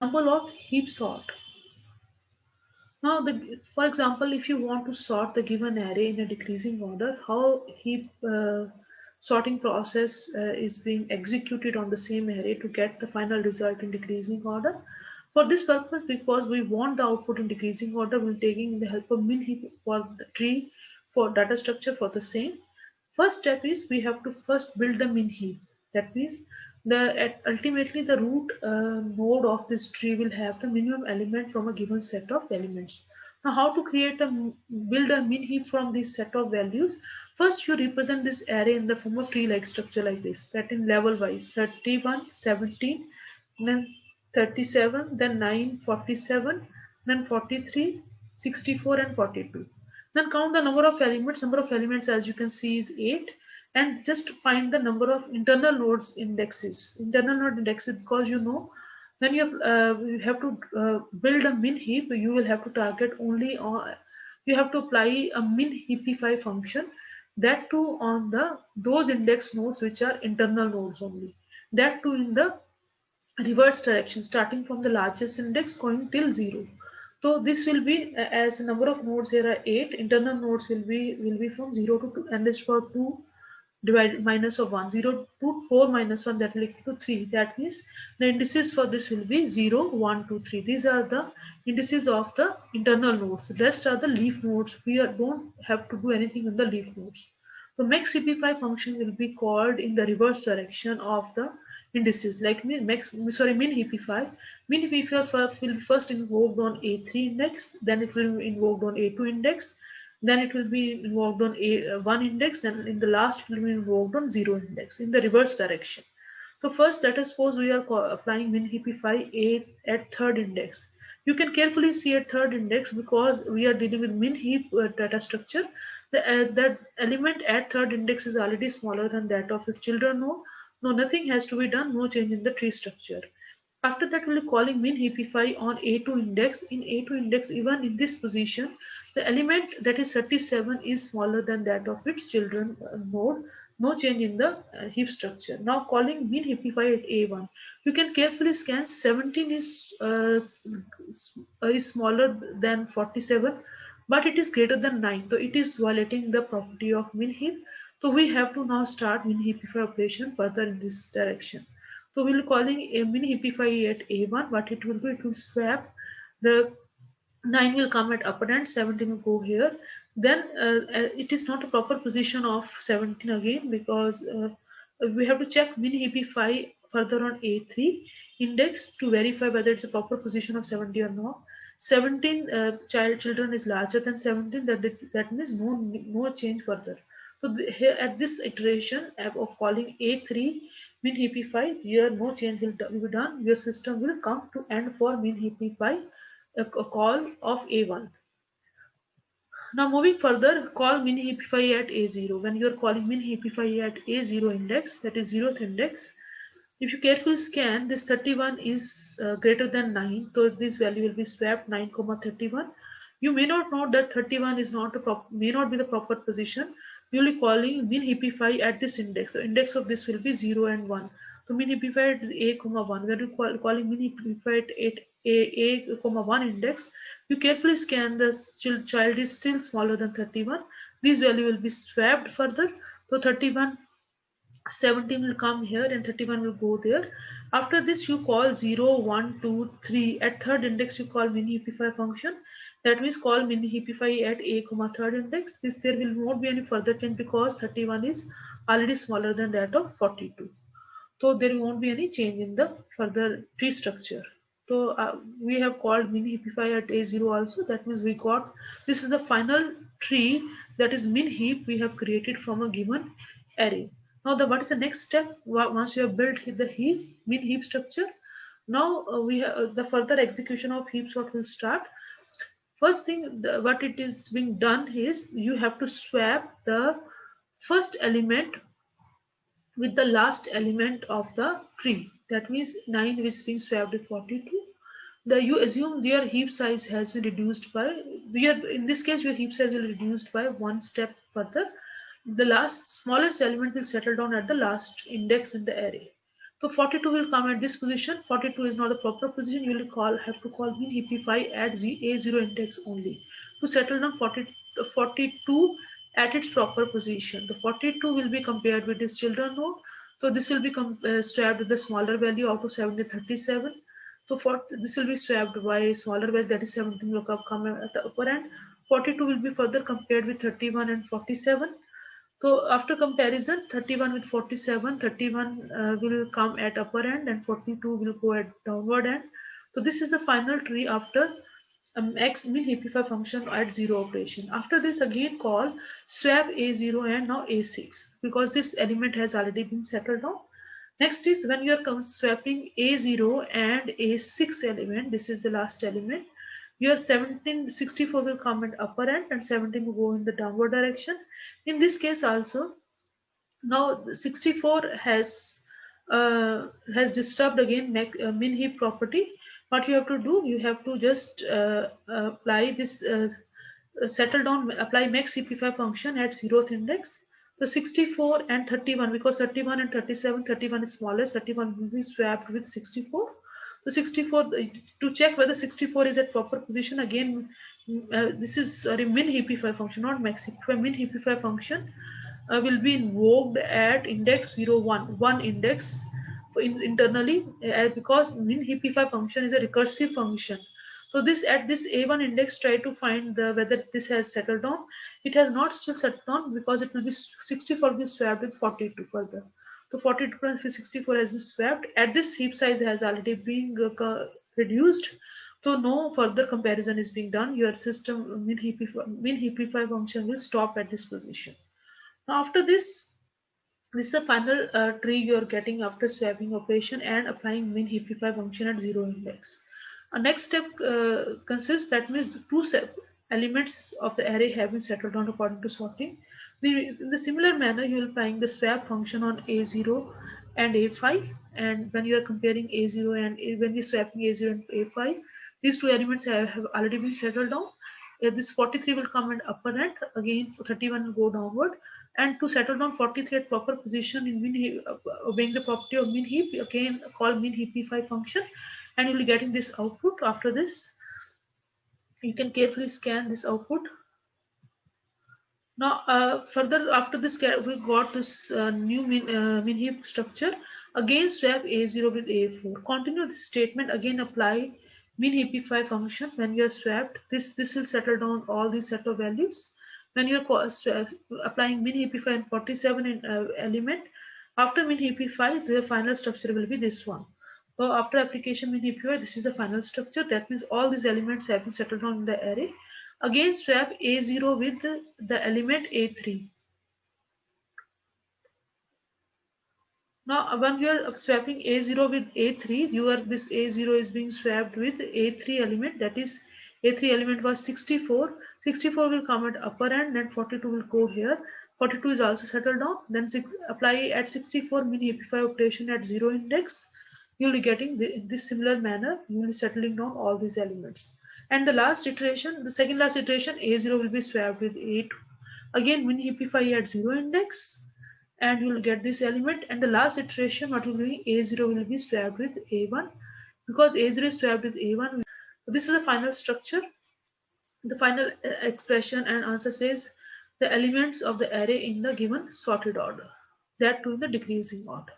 Example of heap sort. Now, for example, if you want to sort the given array in a decreasing order, how heap sorting process is being executed on the same array to get the final result in decreasing order. For this purpose, because we want the output in decreasing order, we're taking the help of min heap for the tree for data structure for the same. First step is we have to first build the min heap. That means ultimately the root node of this tree will have the minimum element from a given set of elements. Now, how to build a min heap from this set of values? First, you represent this array in the form of tree-like structure like this. That in level wise 31, 17, then 37, then 9, 47, then 43, 64, and 42. Then count the number of elements. Number of elements, as you can see, is 8. And just find the number of internal nodes indexes. Internal node indexes, because when you have to build a min heap, you will have to target only on, you have to apply a min heapify function, that too on those index nodes which are internal nodes only. That too in the reverse direction, starting from the largest index going till 0. So this will be as number of nodes here are 8. Internal nodes will be from 0 to 2, and this for 2 divided minus of 1, 0 to 4 minus 1, that will equal to 3. That means the indices for this will be 0, 1, 2, 3. These are the indices of the internal nodes. The rest are the leaf nodes. Don't have to do anything in the leaf nodes. The max cp5 function will be called in the reverse direction of the indices, like min heapify. Min heapify will first invoked on a3 index, then it will be invoked on a2 index, then it will be invoked on a1 index, then in the last it will be invoked on 0 index in the reverse direction. So first, let us suppose we are applying min heapify at third index. You can carefully see at third index, because we are dealing with min heap data structure. That element at third index is already smaller than that of its children node. No, nothing has to be done, no change in the tree structure. After that, we'll be calling min heapify on a2 index. In a2 index, even in this position, the element that is 37 is smaller than that of its children node. No change in the heap structure. Now calling min heapify at a1. You can carefully scan 17 is smaller than 47, but it is greater than 9. So it is violating the property of min heap. So we have to now start min heapify operation further in this direction. So we'll be calling a min heapify at a1. What it will do, it will swap the 9 will come at upper end, 17 will go here. Then it is not the proper position of 17 again, because we have to check min heapify further on a3 index to verify whether it's a proper position of 70 or not. 17 children is larger than 17, that means no change further. So here at this iteration of calling a3 min heapify, here no change will be done. Your system will come to end for min heapify a call of a1. Now moving further, call min heapify at a0. When you are calling min heapify at a0 index, that is 0th index, if you carefully scan, this 31 is greater than 9, so this value will be swapped 9, 31. You may not know that 31 is not may not be the proper position. You will be calling min heapify at this index. The index of this will be 0 and 1. So min heapify at a, 1. When you calling min heapify at a, 1 index, you carefully scan the child is still smaller than 31. This value will be swapped further. So 31 17 will come here and 31 will go there. After this, you call 0, 1, 2, 3. At third index, you call min heapify function. That means call min heapify at a, third index. There will not be any further change, because 31 is already smaller than that of 42. So there won't be any change in the further tree structure. So we have called min heapify at a0 also. That means we got, this is the final tree, that is min heap we have created from a given array. Now what is the next step once you have built the min heap structure? Now we have the further execution of heap sort will start. First thing what it is being done is you have to swap the first element with the last element of the tree. That means 9 which is being swapped with 42. You assume your heap size has been reduced by, in this case your heap size will be reduced by one step further. The last smallest element will settle down at the last index in the array. So 42 will come at this position. 42 is not the proper position. You will have to call min heapify at A0 index only to settle down 42 at its proper position. The 42 will be compared with its children node. So this will be swapped with the smaller value out of 1737. So for this will be swapped by a smaller value, that is 17 will come at the upper end. 42 will be further compared with 31 and 47. So after comparison, 31 with 47, 31 will come at upper end and 42 will go at downward end. So this is the final tree after x min heapify function at 0 operation. After this, again call swap a0 and now a6, because this element has already been settled down. Next is when you are swapping a0 and a6 element, this is the last element, your 1764 will come at upper end and 17 will go in the downward direction. In this case also, now 64 has disturbed again min heap property. What you have to do, you have to just apply this settle down, apply max cp5 function at 0th index. So 64 and 31, because 31 and 37, 31 is smallest, 31 will be swapped with 64. So 64, to check whether 64 is at proper position, again this is sorry min heapify function, not max heapify. Min heapify function will be invoked at index 0, 1 index internally, because min heapify function is a recursive function. So this at this a1 index, try to find whether this has settled down. It has not still settled down, because it will be 64 will be swapped with 42 further. So 42 plus 64 has been swapped. At this, heap size has already been reduced. So no further comparison is being done. Your system min heapify function will stop at this position. Now after this is the final tree you are getting after swapping operation and applying min heapify function at 0 index. A next step consists, that means the two elements of the array have been settled down according to sorting. In the similar manner, you will applying the swap function on A0 and A5, and when you are comparing A0 and when you are swapping A0 and A5, these two elements have already been settled down. This 43 will come at upper end, again 31 will go downward, and to settle down 43 at proper position in min heap, obeying the property of min heap, again call min heapify function, and you will be getting this output. After this, you can carefully scan this output. Now further after this, we got this new min heap structure. Again swap a0 with a4. Continue this statement, again apply min heapify function. When you are swapped, this will settle down all these set of values. When you are applying min heapify in 47 in, element, after min heapify, the final structure will be this one. So after application min heapify, this is the final structure. That means all these elements have been settled down in the array. Again swap a0 with the element a3. Now when you are swapping a0 with a3, this a0 is being swapped with a3 element, that is a3 element was 64. 64 will come at upper end, then 42 will go here. 42 is also settled down. Then apply at 64 min heapify operation at 0 index. You will be getting this similar manner. You will be settling down all these elements. And the last iteration, the second last iteration, a0 will be swapped with a2. Again min heapify at 0 index, and you will get this element. And the last iteration, what will be, a0 will be swapped with a1, because a0 is swapped with a1. So this is the final structure. The final expression and answer says the elements of the array in the given sorted order, that to the decreasing order.